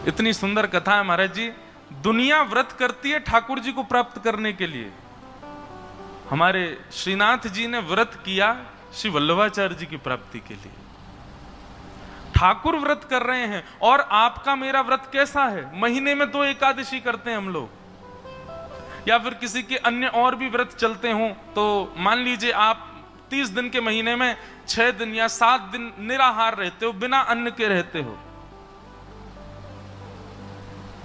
इतनी सुंदर कथा है महाराज जी। दुनिया व्रत करती है ठाकुर जी को प्राप्त करने के लिए, हमारे श्रीनाथ जी ने व्रत किया श्री वल्लभाचार्य जी की प्राप्ति के लिए। ठाकुर व्रत कर रहे हैं। और आपका मेरा व्रत कैसा है? महीने में 2 एकादशी करते हैं हम लोग, या फिर किसी के अन्य और भी व्रत चलते हों, तो मान लीजिए आप 30 दिन के महीने में 6 दिन या 7 दिन निराहार रहते हो, बिना अन्न के रहते हो।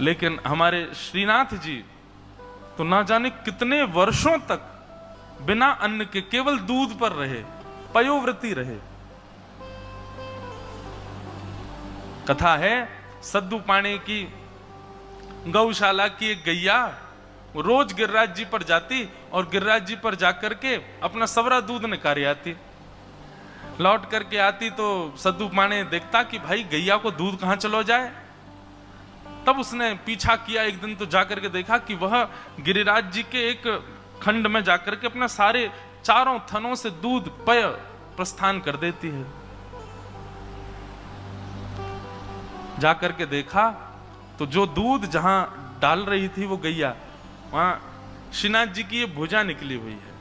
लेकिन हमारे श्रीनाथ जी तो ना जाने कितने वर्षों तक बिना अन्न के केवल दूध पर रहे, पयोव्रती रहे। कथा है सद्दू पाणे की गौशाला की एक गैया रोज गिरिराज जी पर जाती और गिरिराज जी पर जाकर के अपना सवरा दूध निकाल आती। लौट करके आती तो सद्दू पाणे देखता कि भाई गैया को दूध कहां चलो जाए। तब उसने पीछा किया, एक दिन तो जाकर के देखा कि वह गिरिराज जी के एक खंड में जाकर के अपना सारे चारों थनों से दूध पय प्रस्थान कर देती है। जाकर के देखा तो जो दूध जहां डाल रही थी वो गैया, वहां श्रीनाथ जी की ये भुजा निकली हुई है।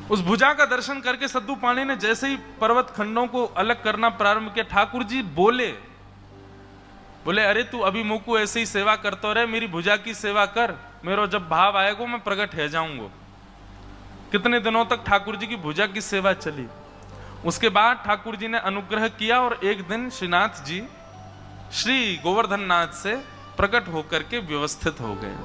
उस भुजा का दर्शन करके सद्दू पाणे ने जैसे ही पर्वत खंडों को अलग करना प्रारंभ किया, ठाकुर जी बोले अरे तू अभी मुझको ऐसे ही सेवा करता रहे, मेरी भुजा की सेवा कर, मेरा जब भाव आएगा मैं प्रकट हो जाऊंगा। कितने दिनों तक ठाकुर जी की भुजा की सेवा चली। उसके बाद ठाकुर जी ने अनुग्रह किया और एक दिन श्रीनाथ जी श्री गोवर्धन नाथ से प्रकट होकर के व्यवस्थित हो गए।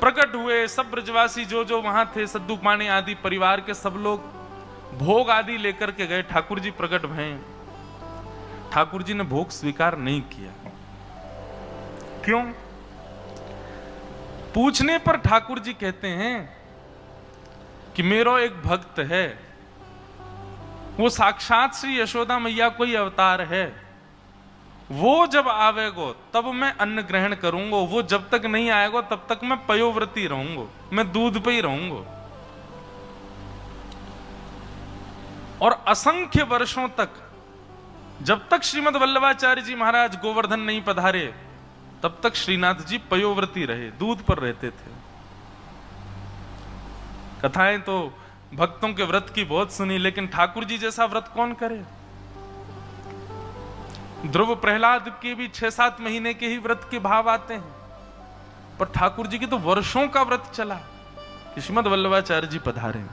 प्रकट हुए, सब ब्रजवासी जो वहां थे, सद्दू पाणे आदि परिवार के सब लोग भोग आदि लेकर के गए। ठाकुर जी प्रकट भये। ठाकुर जी ने भोग स्वीकार नहीं किया। क्यों? पूछने पर ठाकुर जी कहते हैं कि मेरा एक भक्त है, वो साक्षात श्री यशोदा मैया कोई अवतार है, वो जब आवेगो तब मैं अन्न ग्रहण करूंगा, वो जब तक नहीं आएगा तब तक मैं पयोव्रती रहूंगा, मैं दूध पे ही रहूंगा। और असंख्य वर्षों तक, जब तक श्रीमद वल्लभाचार्य जी महाराज गोवर्धन नहीं पधारे तब तक श्रीनाथ जी पयोव्रती रहे, दूध पर रहते थे। कथाएं तो भक्तों के व्रत की बहुत सुनी, लेकिन ठाकुर जी जैसा व्रत कौन करे? ध्रुव प्रहलाद के भी 6-7 महीने के ही व्रत के भाव आते हैं, पर ठाकुर जी की तो वर्षों का व्रत चला कि श्रीमद वल्लभाचार्य जी पधारे।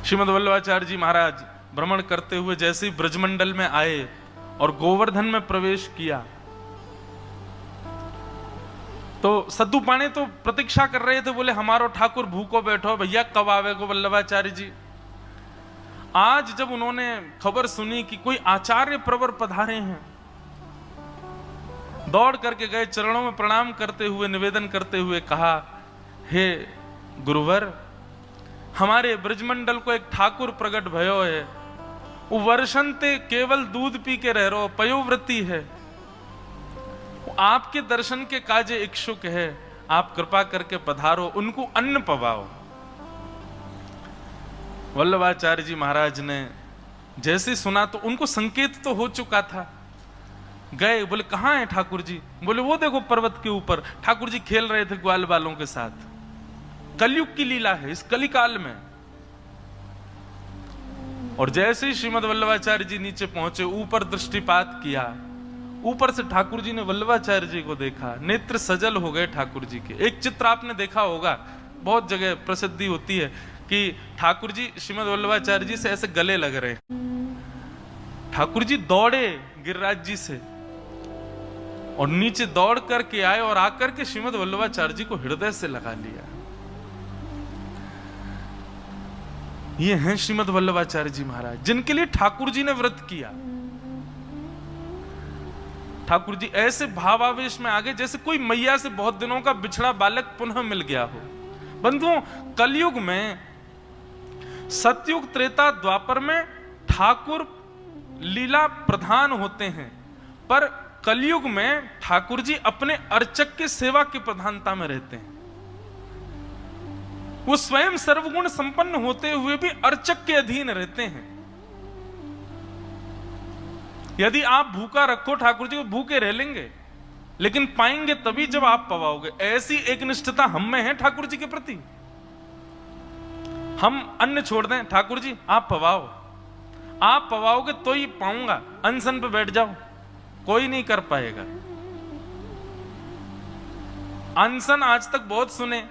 श्रीमद वल्लभाचार्य जी महाराज भ्रमण करते हुए जैसे ही ब्रजमंडल में आए और गोवर्धन में प्रवेश किया तो सद्दू पाणे तो प्रतीक्षा कर रहे थे, बोले हमारो ठाकुर भूखो बैठो भैया, कब आवेगो वल्लभाचार्य जी। आज जब उन्होंने खबर सुनी कि कोई आचार्य प्रवर पधारे हैं, दौड़ करके गए, चरणों में प्रणाम करते हुए निवेदन करते हुए कहा, हे गुरुवर, हमारे ब्रजमंडल को एक ठाकुर प्रकट भयो है, वो वर्षंते केवल दूध पी के रह रो, पयोव्रती है, आपके दर्शन के काजे इच्छुक है, आप कृपा करके पधारो, उनको अन्न पवाओ। वल्लभाचार्य जी महाराज ने जैसे सुना तो उनको संकेत तो हो चुका था। गए, बोले कहां है ठाकुर जी? बोले वो देखो पर्वत के ऊपर। ठाकुर जी खेल रहे थे ग्वाल बालों के साथ। कलयुग की लीला है इस कलिकाल में। और जैसे ही श्रीमद वल्लभाचार्य जी नीचे पहुंचे, ऊपर दृष्टिपात किया, ऊपर से ठाकुर जी ने वल्लभाचार्य जी को देखा, नेत्र सजल हो गए ठाकुर जी के। एक चित्र आपने देखा होगा, बहुत जगह प्रसिद्धि होती है कि ठाकुर जी श्रीमद वल्लभाचार्य जी से ऐसे गले लग रहे। ठाकुर जी दौड़े गिरिराज जी से और नीचे दौड़ करके आए और आकर के श्रीमद वल्लभाचार्य जी को हृदय से लगा लिया। ये हैं श्रीमद वल्लभाचार्य जी महाराज, जिनके लिए ठाकुर जी ने व्रत किया। ठाकुर जी ऐसे भावावेश में आ गए जैसे कोई मैया से बहुत दिनों का बिछड़ा बालक पुनः मिल गया हो। बंधुओं, कलयुग में, सतयुग, त्रेता, द्वापर में ठाकुर लीला प्रधान होते हैं, पर कलयुग में ठाकुर जी अपने अर्चक के सेवा की प्रधानता में रहते हैं। वो स्वयं सर्वगुण संपन्न होते हुए भी अर्चक के अधीन रहते हैं। यदि आप भूखा रखो ठाकुर जी को, भूखे रह लेंगे, लेकिन पाएंगे तभी जब आप पवाओगे। ऐसी एक निष्ठता हम में है ठाकुर जी के प्रति। हम अन्न छोड़ दें, ठाकुर जी आप पवाओ, आप पवाओगे तो ही पाऊंगा। अनशन पे बैठ जाओ, कोई नहीं कर पाएगा। अनशन आज तक बहुत सुने,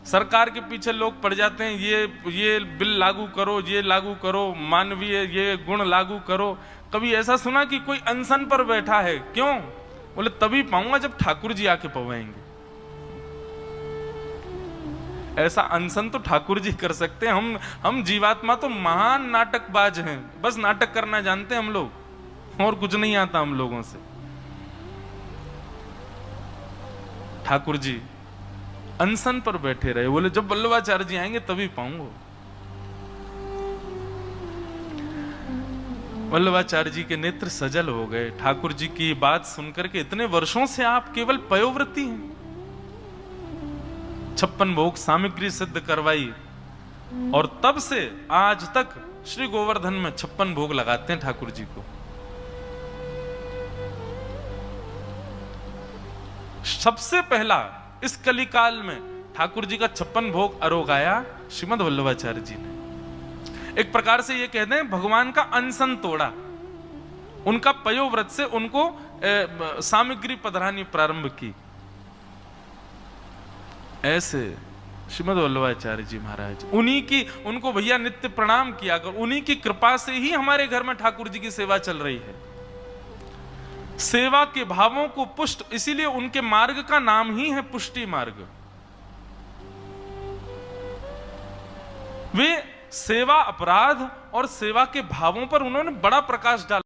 सरकार के पीछे लोग पड़ जाते हैं, ये बिल लागू करो, ये लागू करो, मानवीय ये गुण लागू करो। कभी ऐसा सुना कि कोई अनशन पर बैठा है? क्यों? बोले तभी पाऊंगा जब ठाकुर जी आके पवाएंगे। ऐसा अनशन तो ठाकुर जी कर सकते हैं। हम जीवात्मा तो महान नाटकबाज हैं, बस नाटक करना जानते हैं हम लोग, और कुछ नहीं आता हम लोगों से। ठाकुर जी अनशन पर बैठे रहे, बोले जब वल्लभाचार्य जी आएंगे तभी पाऊंगा। वल्लभाचार्य जी के नेत्र सजल हो गए। ठाकुर जी की बात सुनकर के, इतने वर्षों से आप केवल पयोव्रती हैं, 56 भोग सामग्री सिद्ध करवाई, और तब से आज तक श्री गोवर्धन में 56 भोग लगाते हैं ठाकुर जी को। सबसे पहला इस कलिकाल में ठाकुर जी का 56 भोग आरोगाया श्रीमद वल्लभाचार्य जी ने। एक प्रकार से ये कहते हैं भगवान का अनशन तोड़ा, उनका पयोव्रत से उनको सामग्री पधरानी प्रारंभ की। ऐसे श्रीमद वल्लभाचार्य जी महाराज, उन्हीं की, उनको भैया नित्य प्रणाम किया कर, उन्हीं की कृपा से ही हमारे घर में ठाकुर जी की सेवा चल रही है। सेवा के भावों को पुष्ट, इसीलिए उनके मार्ग का नाम ही है पुष्टि मार्ग। वे सेवा अपराध और सेवा के भावों पर उन्होंने बड़ा प्रकाश डाला।